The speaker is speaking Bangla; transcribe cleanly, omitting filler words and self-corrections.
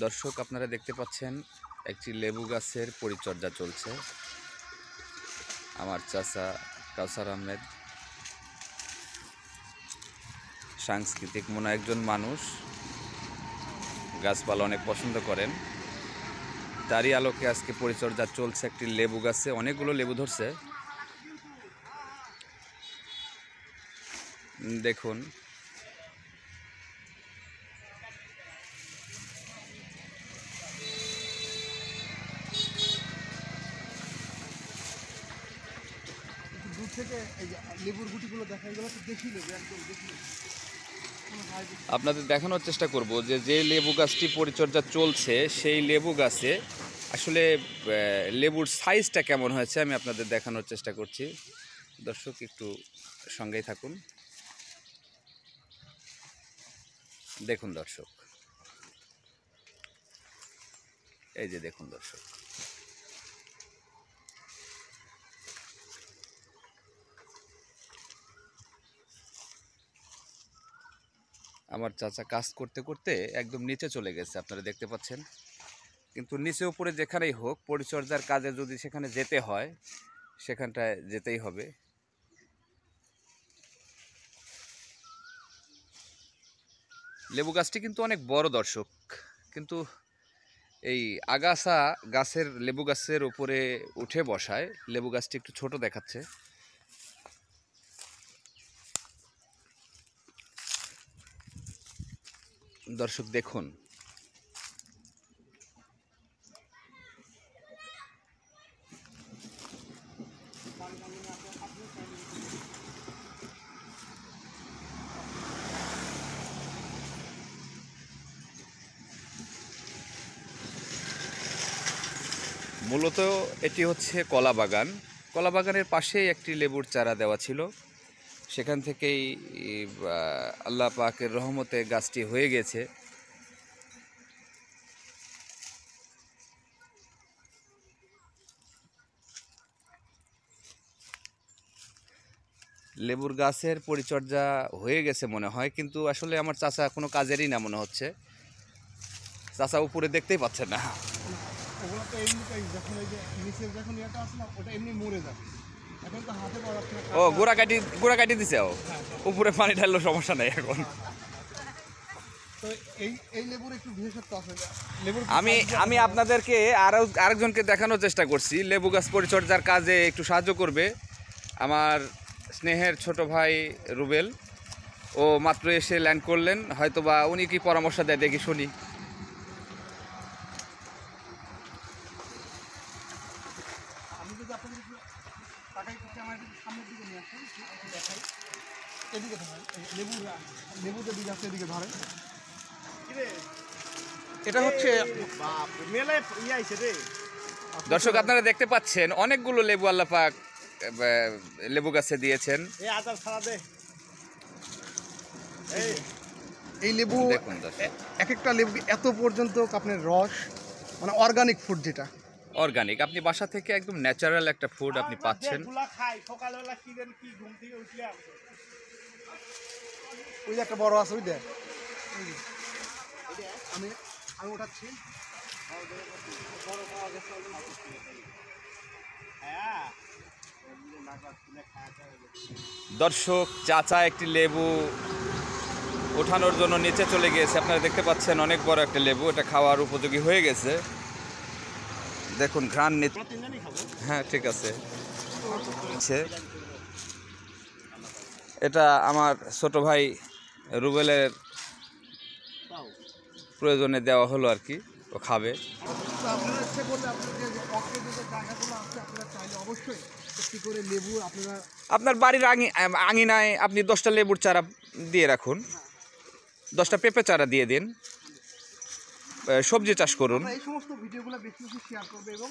দর্শক আপনারা দেখতে পাচ্ছেন একটি লেবু গাছের পরিচর্যা চলছে। আমার চাচা কাউসার আহমেদ সাংস্কৃতিক মনে একজন মানুষ, গাছপালা অনেক পছন্দ করেন। তারই আলোকে আজকে পরিচর্যা চলছে একটি লেবু গাছে। অনেকগুলো লেবু ধরছে, দেখুন। আপনাদের দেখানোর চেষ্টা করব যে লেবু গাছটি পরিচর্যা চলছে সেই লেবু গাছে আসলে লেবুর সাইজটা কেমন হয়েছে আমি আপনাদের দেখানোর চেষ্টা করছি। দর্শক একটু সঙ্গেই থাকুন। দেখুন দর্শক, এই যে দেখুন দর্শক, আমার চাচা কাজ করতে করতে একদম নিচে চলে গেছে, আপনারা দেখতে পাচ্ছেন। কিন্তু নিচে উপরে যেখানেই হোক, পরিচর্যার কাজে যদি সেখানে যেতে হয় সেখানটায় যেতেই হবে। লেবু গাছটি কিন্তু অনেক বড় দর্শক, কিন্তু এই আগাছা গাছের লেবু গাছের উপরে উঠে বসায় লেবু গাছটি একটু ছোট দেখাচ্ছে। দর্শক দেখুন, মূলত এটি হচ্ছে কলা বাগান। কলা বাগানের পাশেই একটি লেবুর চারা দেওয়া ছিল, সেখান থেকেই আল্লাহ পাকের রহমতে গাছটি হয়ে গেছে। লেবুর গাছের পরিচর্যা হয়ে গেছে মনে হয়, কিন্তু আসলে আমার চাচা কোনো কাজেরই না মনে হচ্ছে। চাচা উপরে দেখতেই পাচ্ছেন না। ও গোড়া কাটি দিছে, ও উপরে পানি ঢাললো, সমস্যা নেই এখন। আমি আপনাদেরকে আরেকজনকে দেখানোর চেষ্টা করছি, লেবু গাছ পরিচর্যার কাজে একটু সাহায্য করবে আমার স্নেহের ছোট ভাই রুবেল। ও মাত্র এসে ল্যান্ড করলেন, হয়তোবা উনি কি পরামর্শ দেয় দেখি শুনি। এটা হচ্ছে দর্শক আপনারা দেখতে পাচ্ছেন অনেকগুলো লেবু আল্লাহ পাক লেবু গাছে দিয়েছেন। এই লেবু দেখুন এক একটা লেবু এত পর্যন্ত আপনার রস, মানে অর্গানিক ফুড, যেটা অর্গানিক, আপনি বাসা থেকে একদম ন্যাচারাল একটা ফুড আপনি পাচ্ছেন। ওই যে একটা বড় আছে, ওই দেখ, আমি ওঠাচ্ছি। দর্শক, চাচা একটি লেবু ওঠানোর জন্য নিচে চলে গিয়েছে। আপনারা দেখতে পাচ্ছেন অনেক বড় একটা লেবু, এটা খাওয়ার উপযোগী হয়ে গেছে। দেখুন ঘ্রাণ নিচ্ছে। হ্যাঁ ঠিক আছে, এটা আমার ছোট ভাই রুবেলের প্রয়োজনে দেওয়া হলো আর কি, ও খাবে। আপনার বাড়ির আঙিনায় আপনি 10টা লেবুর চারা দিয়ে রাখুন, 10টা পেঁপে চারা দিয়ে দিন, সবজি চাষ করুন। এই সমস্ত ভিডিওগুলো বেশি বেশি শেয়ার করবে এবং